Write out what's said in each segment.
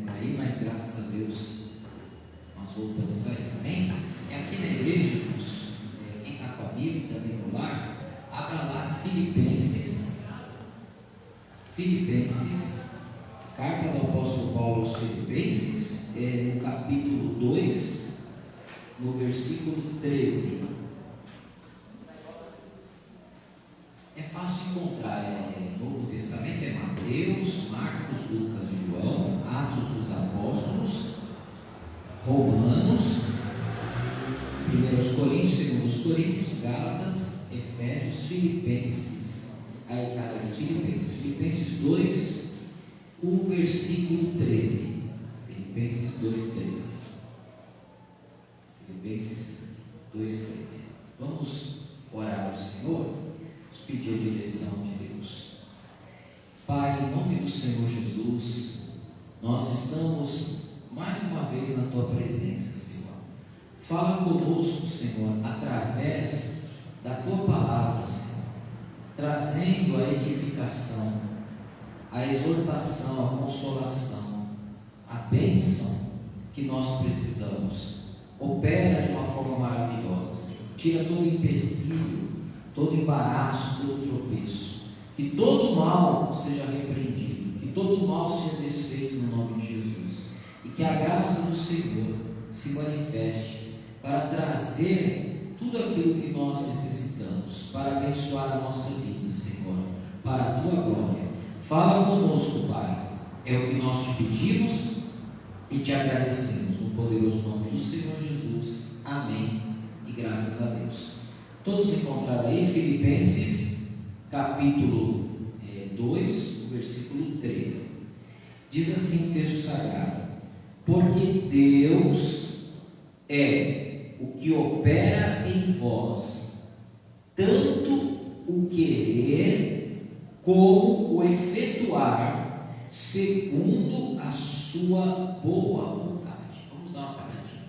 Aí, mas graças a Deus nós voltamos aí, amém? É aqui na igreja, irmãos, quem está com a Bíblia também no lar, abra lá Filipenses, carta do apóstolo Paulo aos Filipenses, no capítulo 2, no versículo 13. É fácil encontrar, Novo Testamento é Mateus, Marcos, Lucas e João, Atos dos Apóstolos, Romanos, 1 Coríntios, 2 Coríntios, Gálatas, Efésios, Filipenses. Filipenses 2, o versículo 13. Filipenses 2:13. Filipenses 2:13. Vamos orar ao Senhor, pedir a direção de Deus. Pai, em nome do Senhor Jesus, nós estamos mais uma vez na Tua presença, Senhor. Fala conosco, Senhor, através da Tua palavra, Senhor, trazendo a edificação, a exortação, a consolação, a bênção que nós precisamos. Opera de uma forma maravilhosa, Senhor. Tira todo empecilho, todo embaraço, todo tropeço, que todo mal seja repreendido, que todo mal seja desfeito no nome de Jesus, e que a graça do Senhor se manifeste para trazer tudo aquilo que nós necessitamos, para abençoar a nossa vida, Senhor, para a Tua glória. Fala conosco, Pai, é o que nós te pedimos e te agradecemos, no poderoso nome do Senhor Jesus. Amém, e graças a Deus. Todos encontraram aí Filipenses, capítulo 2, o versículo 13. Diz assim o texto sagrado: porque Deus é o que opera em vós, tanto o querer como o efetuar, segundo a sua boa vontade. Vamos dar uma paradinha.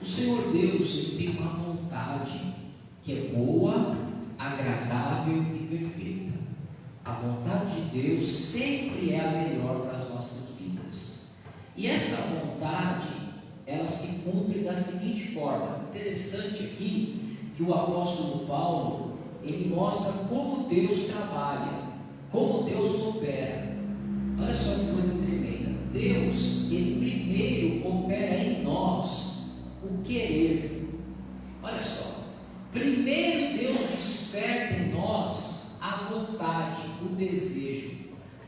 O Senhor Deus, Ele tem uma vontade que é boa, agradável e perfeita. A vontade de Deus sempre é a melhor para as nossas vidas. E essa vontade, ela se cumpre da seguinte forma. Interessante aqui que o apóstolo Paulo, ele mostra como Deus trabalha, como Deus opera. Olha só que coisa tremenda. Deus, Ele primeiro opera em nós o querer. Olha só, primeiro Deus desperta em nós a vontade, o desejo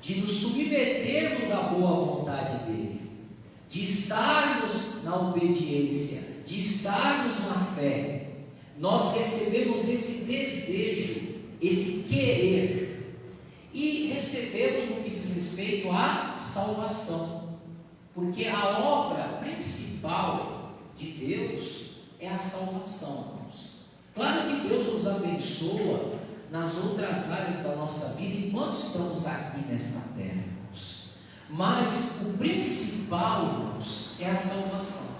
de nos submetermos à boa vontade dEle, de estarmos na obediência, de estarmos na fé. Nós recebemos esse desejo, esse querer, e recebemos no que diz respeito à salvação, porque a obra principal de Deus é a salvação, irmãos. Claro que Deus nos abençoa nas outras áreas da nossa vida enquanto estamos aqui nesta terra, irmãos. Mas o principal, irmãos, é a salvação.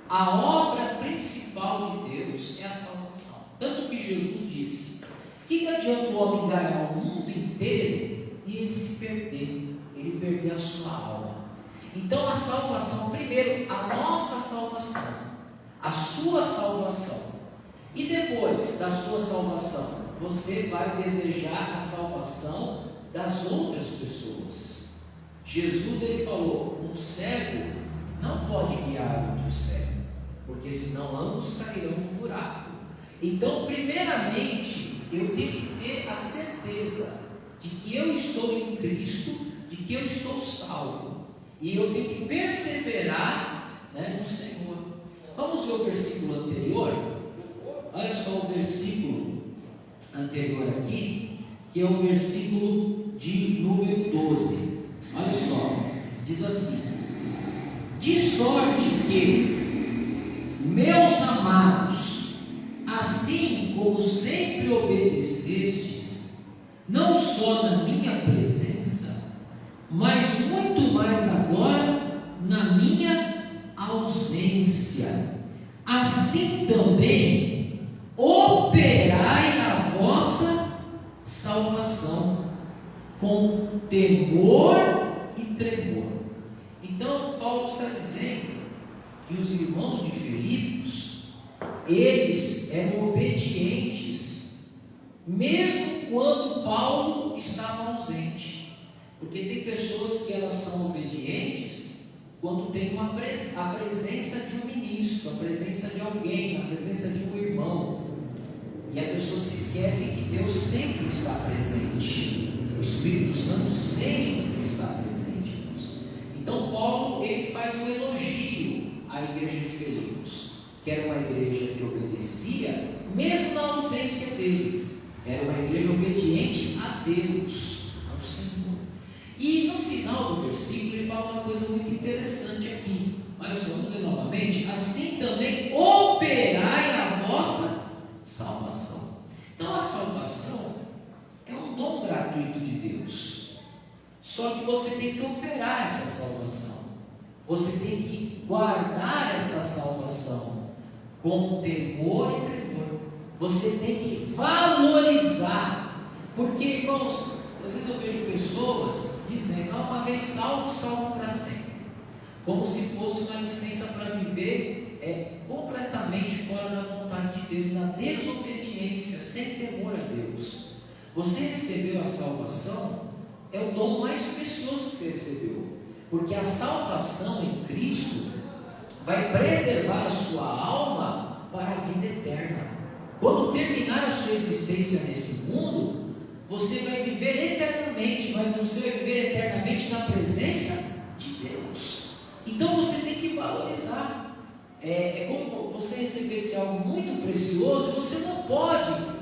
A obra principal de Deus é a salvação. Tanto que Jesus disse: que adianta o homem ganhar o mundo inteiro e ele se perder, ele perder a sua alma? Então a salvação, primeiro a nossa salvação, a sua salvação, e depois da sua salvação, você vai desejar a salvação das outras pessoas. Jesus, ele falou: um cego não pode guiar outro cego, porque senão ambos cairão no buraco. Então, primeiramente, eu tenho que ter a certeza de que eu estou em Cristo, de que eu estou salvo, e eu tenho que perseverar, no Senhor. Vamos ver o versículo anterior. Olha só o versículo anterior aqui, que é o versículo de número 12. Olha só, diz assim: de sorte que, meus amados, assim como sempre obedecestes, não só na minha presença, mas muito mais agora na minha ausência, assim também operai a vossa salvação com temor e tremor. Então, Paulo está dizendo que os irmãos de Filipos, eles eram obedientes, mesmo quando Paulo estava ausente. Porque tem pessoas que elas são obedientes quando tem a presença de um ministro, a presença de alguém, a presença de um irmão. E a pessoa se esquece que Deus sempre está presente. O Espírito Santo sempre está presente, irmãos. Então Paulo, ele faz um elogio à igreja de Filipos, que era uma igreja que obedecia, mesmo na ausência dele. Era uma igreja obediente a Deus, ao Senhor. E no final do versículo ele fala uma coisa muito interessante aqui. Olha só, vamos ler novamente. Assim também operai a vossa salvação. Então a salvação é um dom gratuito de Deus. Só que você tem que operar essa salvação. Você tem que guardar essa salvação com temor e tremor. Você tem que valorizar. Porque, irmãos, às vezes eu vejo pessoas dizendo: uma vez salvo, salvo para sempre. Como se fosse uma licença para viver completamente fora da vontade de Deus, na desobediência, sem temor a Deus. Você recebeu a salvação, é o dom mais precioso que você recebeu, porque a salvação em Cristo vai preservar a sua alma para a vida eterna. Quando terminar a sua existência nesse mundo, você vai viver eternamente, mas você vai viver eternamente na presença de Deus. Então você tem que valorizar. É como você recebesse algo muito precioso. Você não pode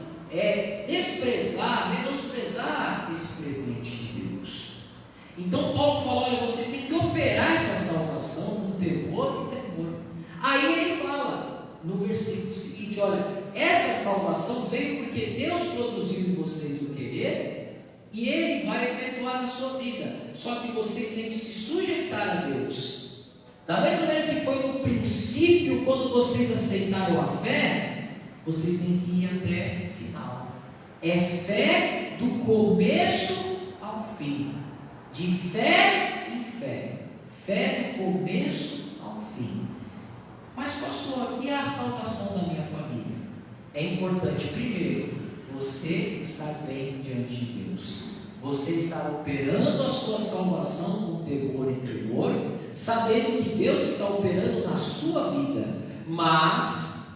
desprezar, menosprezar esse presente de Deus. Então Paulo fala: olha, vocês têm que operar essa salvação com temor e temor. Aí ele fala no versículo seguinte: olha, essa salvação veio porque Deus produziu em vocês o querer e Ele vai efetuar na sua vida. Só que vocês têm que se sujeitar a Deus. Da mesma maneira que foi no princípio, quando vocês aceitaram a fé, vocês têm que ir até o final. É fé do começo ao fim. De fé em fé. Fé do começo ao fim. Mas pastor, e a salvação da minha família? É importante, primeiro, você estar bem diante de Deus. Você estar operando a sua salvação com temor e tremor, sabendo que Deus está operando na sua vida. Mas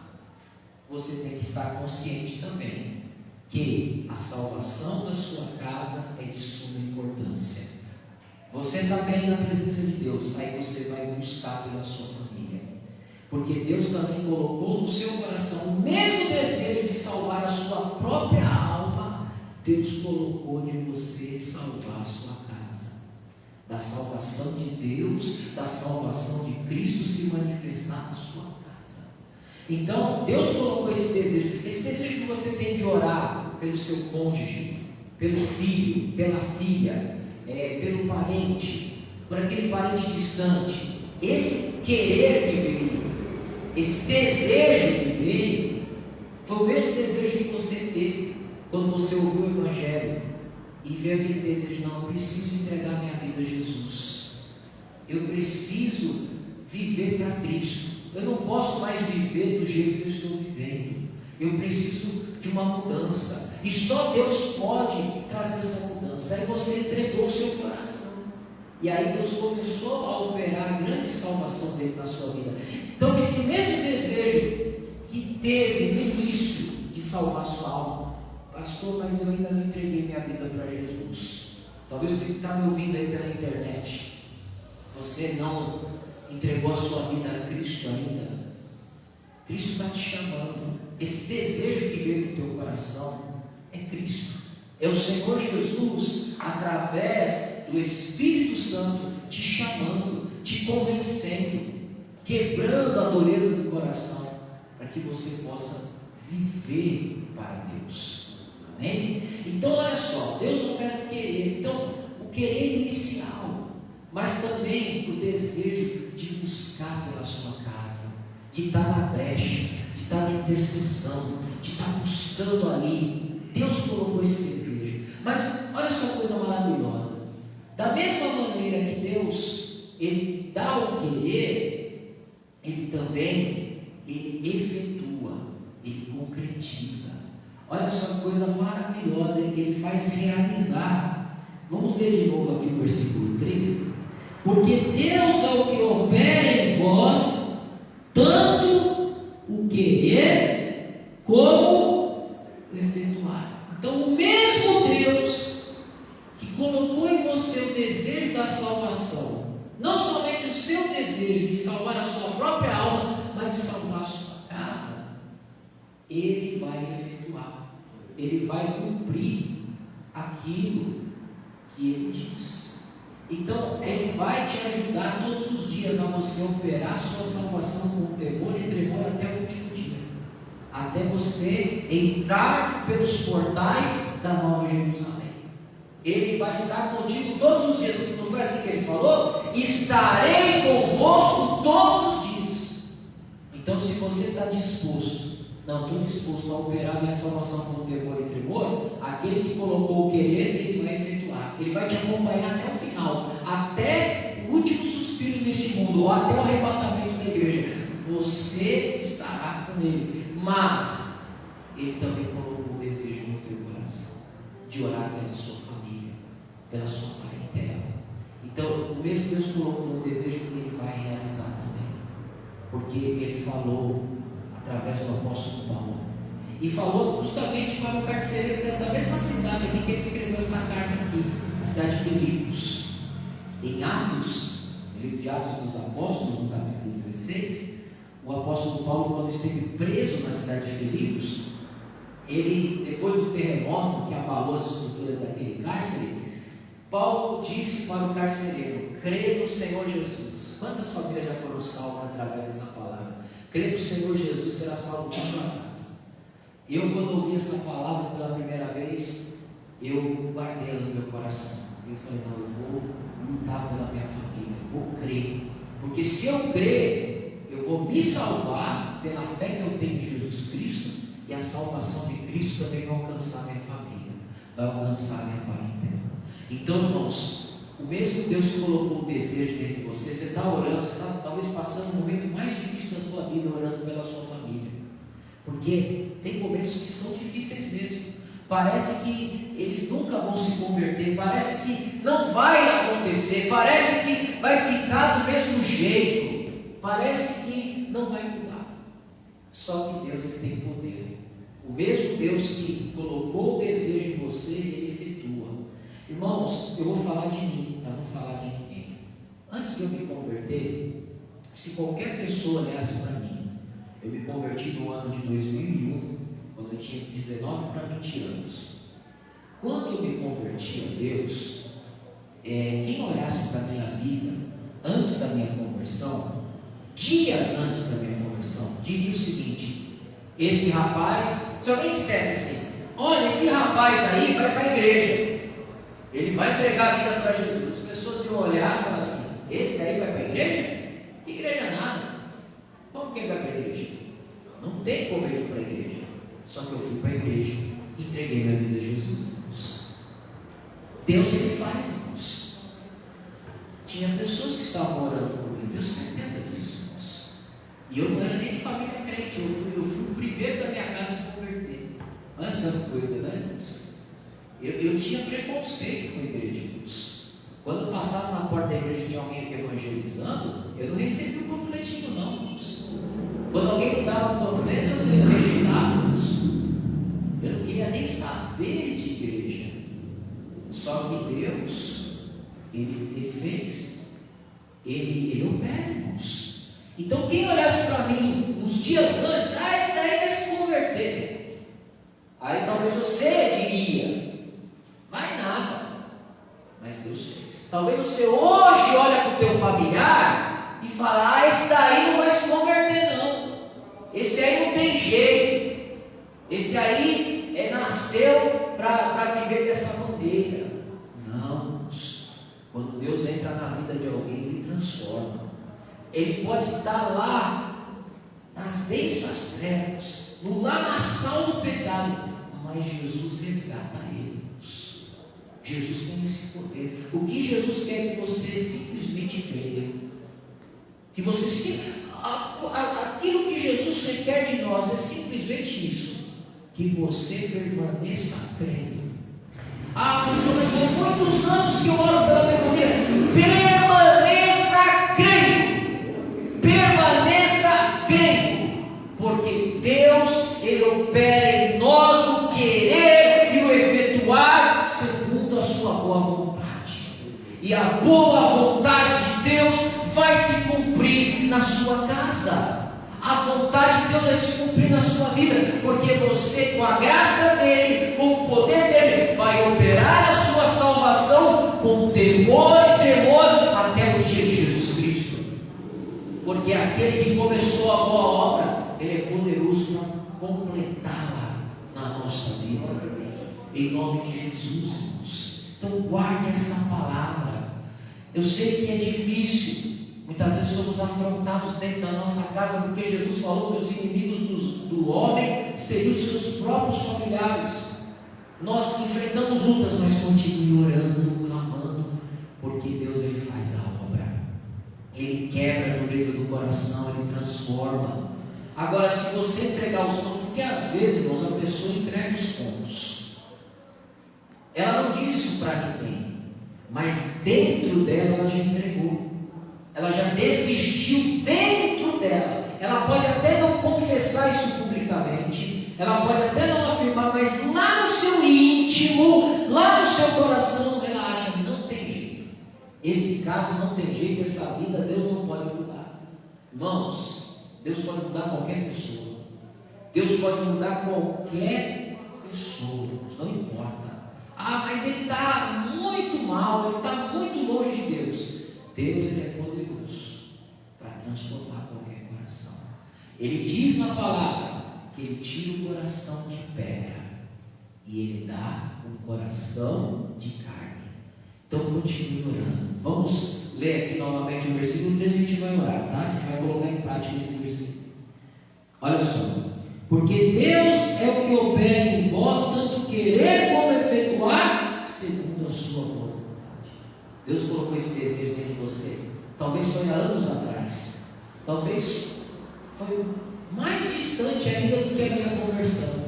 você tem que estar consciente também que a salvação da sua casa é de suma importância. Você está bem na presença de Deus, aí você vai buscar pela sua família, porque Deus também colocou no seu coração o mesmo desejo de salvar a sua própria alma. Deus colocou de você salvar a sua casa, da salvação de Deus, da salvação de Cristo se manifestar na sua casa. Então Deus colocou esse desejo que você tem de orar pelo seu cônjuge, pelo filho, pela filha, pelo parente, por aquele parente distante. Esse querer que veio, esse desejo que veio, foi o mesmo desejo que você teve quando você ouviu o Evangelho e veio aquele desejo: não, eu preciso entregar minha vida a Jesus, eu preciso viver para Cristo, eu não posso mais viver do jeito que eu estou vivendo, eu preciso de uma mudança, e só Deus pode trazer essa mudança. Aí você entregou o seu coração, e aí Deus começou a operar a grande salvação dele na sua vida. Então esse mesmo desejo que teve no início de salvar sua alma: pastor, mas eu ainda não entreguei minha vida para Jesus. Talvez você que está me ouvindo aí pela internet, você não entregou a sua vida a Cristo ainda. Cristo está te chamando. Esse desejo que veio no teu coração é Cristo, é o Senhor Jesus, através do Espírito Santo, te chamando, te convencendo, quebrando a dureza do coração, para que você possa viver para Deus. Amém? Então olha só, Deus opera o querer. Então o querer inicial, mas também o desejo de buscar pela sua casa, de estar na brecha, de estar na intercessão, de estar buscando ali. Deus colocou esse desejo. Mas olha só a coisa maravilhosa: da mesma maneira que Deus ele dá o querer, ele também, ele efetua, ele concretiza. Olha só que coisa maravilhosa, ele faz realizar. Vamos ler de novo aqui o versículo 13. Porque Deus é o que opera em vós, tanto o querer como o efetuar. Então, o mesmo Deus que colocou em você o desejo da salvação, não somente o seu desejo de salvar a sua própria alma, mas de salvar a sua casa, Ele vai efetuar, Ele vai cumprir aquilo que Ele diz. Então, Ele vai te ajudar todos os dias a você operar a sua salvação com temor e tremor até o último dia, até você entrar pelos portais da Nova Jerusalém. Ele vai estar contigo todos os dias. Não foi assim que Ele falou? Estarei convosco todos os dias. Então, se você está disposto, não estou disposto a operar minha salvação com temor e tremor, aquele que colocou o querer, Ele vai efetuar. Ele vai te acompanhar até o final, até o último suspiro deste mundo, ou até o arrebatamento da igreja. Você estará com Ele, mas Ele também colocou o desejo no teu coração de orar pela sua família, pela sua parentela. Então, o mesmo Deus colocou o desejo que Ele vai realizar também, porque Ele falou através do apóstolo Paulo, e falou justamente para o carcereiro dessa mesma cidade aqui, que ele escreveu essa carta aqui, a cidade de Filipos. Em Atos, no livro de Atos dos Apóstolos, no capítulo 16, o apóstolo Paulo, quando esteve preso na cidade de Filipos, ele, depois do terremoto que abalou as estruturas daquele cárcere, Paulo disse para o carcereiro: crê no Senhor Jesus. Quantas famílias já foram salvas através dessa palavra? Crê no Senhor Jesus, será salvo da sua casa. Eu, quando ouvi essa palavra pela primeira vez, eu guardei ela no meu coração. Eu falei: não, eu vou lutar pela minha família, eu vou crer, porque se eu crer, eu vou me salvar pela fé que eu tenho em Jesus Cristo, e a salvação de Cristo também vai alcançar minha família, vai alcançar minha parentela. Então, irmãos, o mesmo Deus que colocou o desejo dentro de você, você está orando, você está talvez passando o momento mais difícil da sua vida, orando pela sua família, porque tem momentos que são difíceis mesmo. Parece que eles nunca vão se converter, parece que não vai acontecer, parece que vai ficar do mesmo jeito, parece que não vai mudar. Só que Deus, Ele tem poder. O mesmo Deus que colocou o desejo em você, Ele efetua. Irmãos, eu vou falar de mim, para não falar de ninguém. Antes de eu me converter, se qualquer pessoa olhasse para mim, eu me converti no ano de 2001, quando eu tinha 19 para 20 anos. Quando eu me converti a Deus, quem olhasse para a minha vida antes da minha conversão, dias antes da minha conversão, diria o seguinte: esse rapaz, se alguém dissesse assim, olha, esse rapaz aí vai para a igreja, ele vai entregar a vida para Jesus, as pessoas iam olhar e falar assim: esse daí vai para a igreja? Que igreja nada? Como que ele vai para a igreja? Não tem como ele ir para a igreja. Só que eu fui para a igreja, entreguei minha vida a Jesus, irmãos. Deus, Ele faz, irmãos. Tinha pessoas que estavam orando por mim, tenho certeza disso, irmãos. E eu não era nem de família crente, eu fui o primeiro da minha casa a se converter. Olha essa coisa, né, irmãos? Eu tinha preconceito com a igreja, irmãos. Quando eu passava na porta da igreja e tinha alguém evangelizando, eu não recebia o panfletinho, não, irmãos. Quando alguém me dava um panfleto, eu rejeitava, irmãos. Eu não queria nem saber de igreja. Só que Deus, Ele fez, Ele opera, irmãos. Então, quem olhasse para mim uns dias antes, esse daí vai se converter. Aí talvez você diria: vai nada. Mas Deus fez. Talvez você hoje olha para o teu familiar e fala: esse daí não vai se converter não. Esse aí não tem jeito. Esse aí nasceu para viver dessa maneira. Não. Quando Deus entra na vida de alguém, Ele transforma. Ele pode estar lá nas densas trevas, no lamaçal do pecado, mas Jesus resgata ele. Jesus tem esse poder. O que Jesus quer que você simplesmente creia. Que você aquilo que Jesus requer de nós é simplesmente isso, que você permaneça crendo. Pastor, mas faz muitos anos que eu oro pela minha família. Permaneça crendo. Permaneça crendo. Porque Deus, Ele opera em nós o querer e o efetuar segundo a sua boa vontade. E a boa vontade de Deus vai se cumprir na sua casa. A vontade de Deus vai se cumprir na sua vida, porque você, com a graça dele, com o poder dele, vai operar a sua salvação com temor e tremor até o dia de Jesus Cristo. Porque aquele que começou a boa obra, ele é poderoso para completá-la na nossa vida. Em nome de Jesus, irmãos. Então guarde essa palavra. Eu sei que é difícil. Muitas vezes somos afrontados dentro da nossa casa, porque Jesus falou que os inimigos do homem seriam os seus próprios familiares. Nós enfrentamos lutas, mas continue orando, clamando, porque Deus, Ele faz a obra. Ele quebra a dureza do coração, Ele transforma. Agora, se você entregar os pontos, porque às vezes, irmãos, a pessoa entrega os pontos, ela não diz isso para ninguém, mas dentro dela ela já entregou. Ela já desistiu dentro dela. Ela pode até não confessar isso publicamente, ela pode até não afirmar, mas lá no seu íntimo, lá no seu coração, ela acha que não tem jeito. Esse caso não tem jeito, essa vida Deus não pode mudar. Irmãos, Deus pode mudar qualquer pessoa. Deus pode mudar qualquer pessoa, não importa. Mas ele está muito mal, ele está muito longe de Deus. Deus, Ele é poderoso para transformar qualquer coração. Ele diz na palavra que Ele tira o coração de pedra e Ele dá um coração de carne. Então continue orando. Vamos ler aqui novamente o versículo 3 e a gente vai orar, tá? A gente vai colocar em prática esse versículo. Olha só. Porque Deus é o que opera em vós, tanto querer como efetuar, segundo a sua vontade. Deus colocou esse desejo dentro de você. Talvez foi há anos atrás. Talvez foi mais distante ainda do que a minha conversão.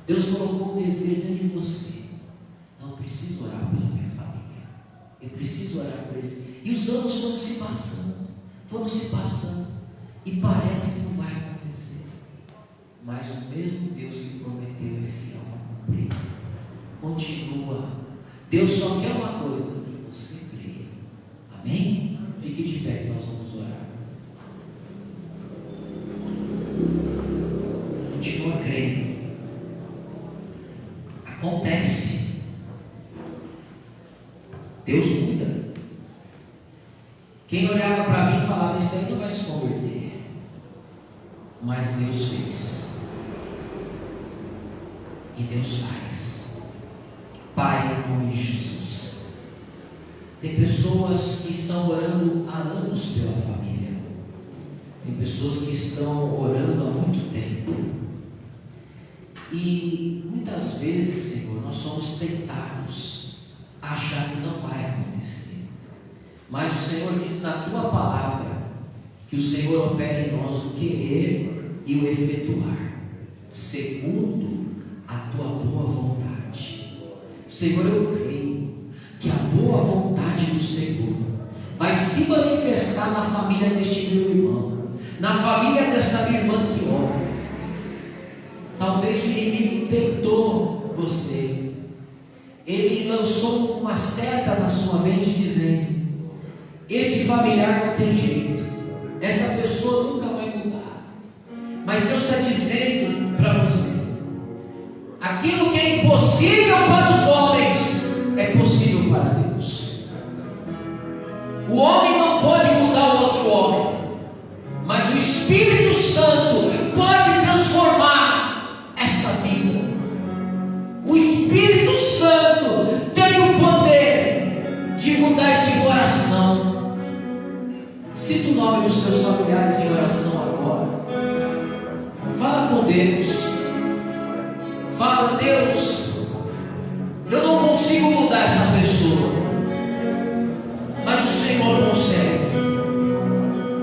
Deus colocou um desejo dentro de você. Não, eu preciso orar pela minha família. Eu preciso orar por eles. E os anos foram se passando. E parece que não vai acontecer. Mas o mesmo Deus que prometeu é fiel a cumprir. Continua. Deus só quer uma coisa. Amém? Fique de pé que nós vamos orar. Continua crendo. Acontece. Deus muda. Quem olhava para mim e falava, isso aí não vai se converter. Mas Deus fez. E Deus faz. Pai, em nome de Jesus. Tem pessoas que estão orando há anos pela família. Tem pessoas que estão orando há muito tempo. E muitas vezes, Senhor, nós somos tentados a achar que não vai acontecer. Mas o Senhor diz na Tua palavra que o Senhor opera em nós o querer e o efetuar, segundo a Tua boa vontade. Senhor, eu creio que a boa vontade do Senhor vai se manifestar na família deste meu irmão, na família desta minha irmã que ora. Talvez o inimigo tentou você, ele lançou uma seta na sua mente dizendo, esse familiar não tem jeito, essa pessoa nunca vai mudar. Mas Deus está dizendo para você, aquilo que é impossível para os homens é possível para Deus. O homem não pode mudar o outro homem, mas o Espírito Santo pode transformar esta vida. O Espírito Santo tem o poder de mudar esse coração. Cita o nome dos seus familiares em oração agora. Fala com Deus. Fala, Deus, eu não consigo mudar essa pessoa, mas o Senhor consegue.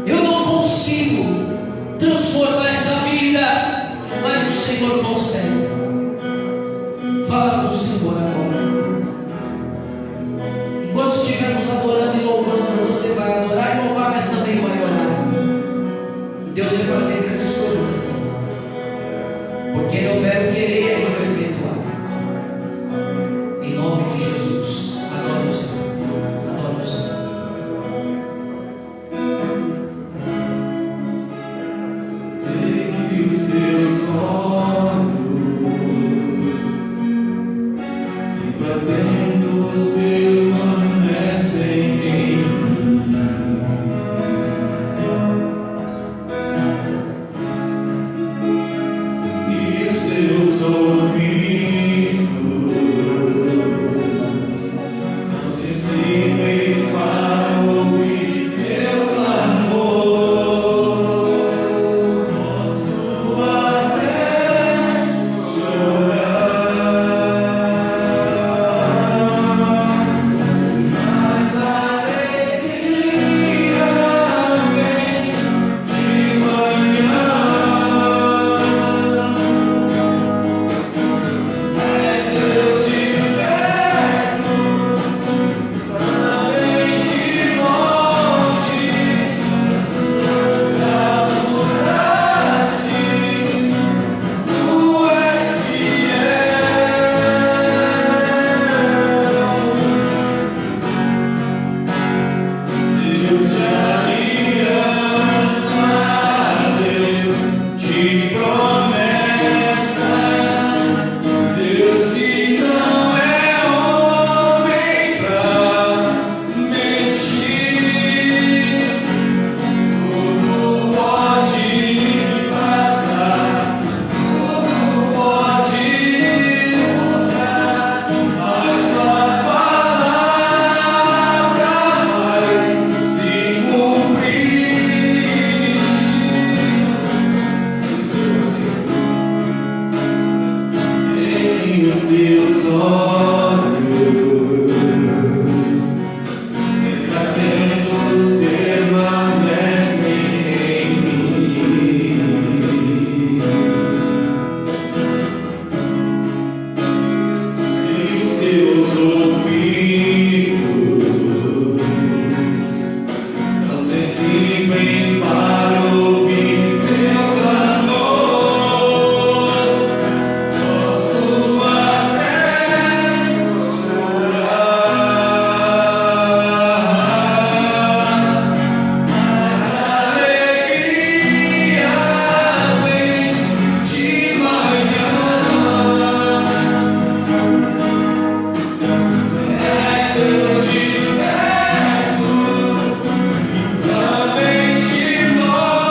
Eu não Senhor consegue. Fala com o Senhor agora. Enquanto estivermos adorando e louvando, você vai adorar e louvar, mas também vai orar. Deus vai fazer grandes coisas, porque Ele opera o querer e Ele vai efetuar. Em nome de Jesus, adore o Senhor, adore o Senhor. Sei que os teus olhos, sempre atentos, permanecem em mim. E os teus ouvidos são sensíveis para ouvir meu clamor. Posso até chorar, mas a alegria vem de manhã. Mas Deus te perto, além de longe, laburaste, tu és fiel. Deus de aliança, Deus de promessas, Deus que não é homem pra mentir, tudo pode passar, tudo pode mudar, mas tua palavra vai se cumprir. Sei que os teus olhos, sempre atentos, permanecem em mim. E os teus ouvidos são sensíveis para ouvir meu clamor. Posso até chorar, mas a alegria vem de manhã. És Deus de perto, também de longe.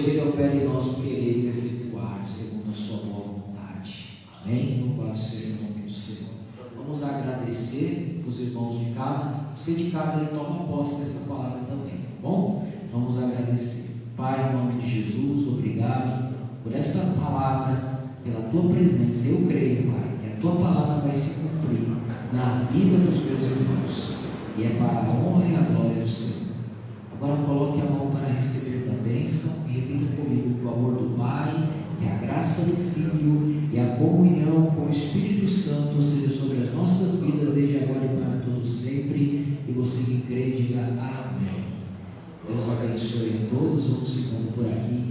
Deus, Ele opera em nós o querer e o efetuar, segundo a sua boa vontade. Amém? Louvado seja o nome do Senhor. Vamos agradecer os irmãos de casa. Você de casa, ele toma posse dessa palavra também, tá bom? Vamos agradecer. Pai, em nome de Jesus, obrigado por esta palavra, pela tua presença. Eu creio, Pai, que a tua palavra vai se cumprir na vida dos meus irmãos, e é para a honra e a glória do Senhor. Agora coloque a mão para receber da bênção e repita comigo que o amor do Pai, que a graça do Filho e a comunhão com o Espírito Santo seja sobre as nossas vidas desde agora e para todos sempre. E você que crê, diga amém. Deus abençoe a todos. Vamos ficando por aqui.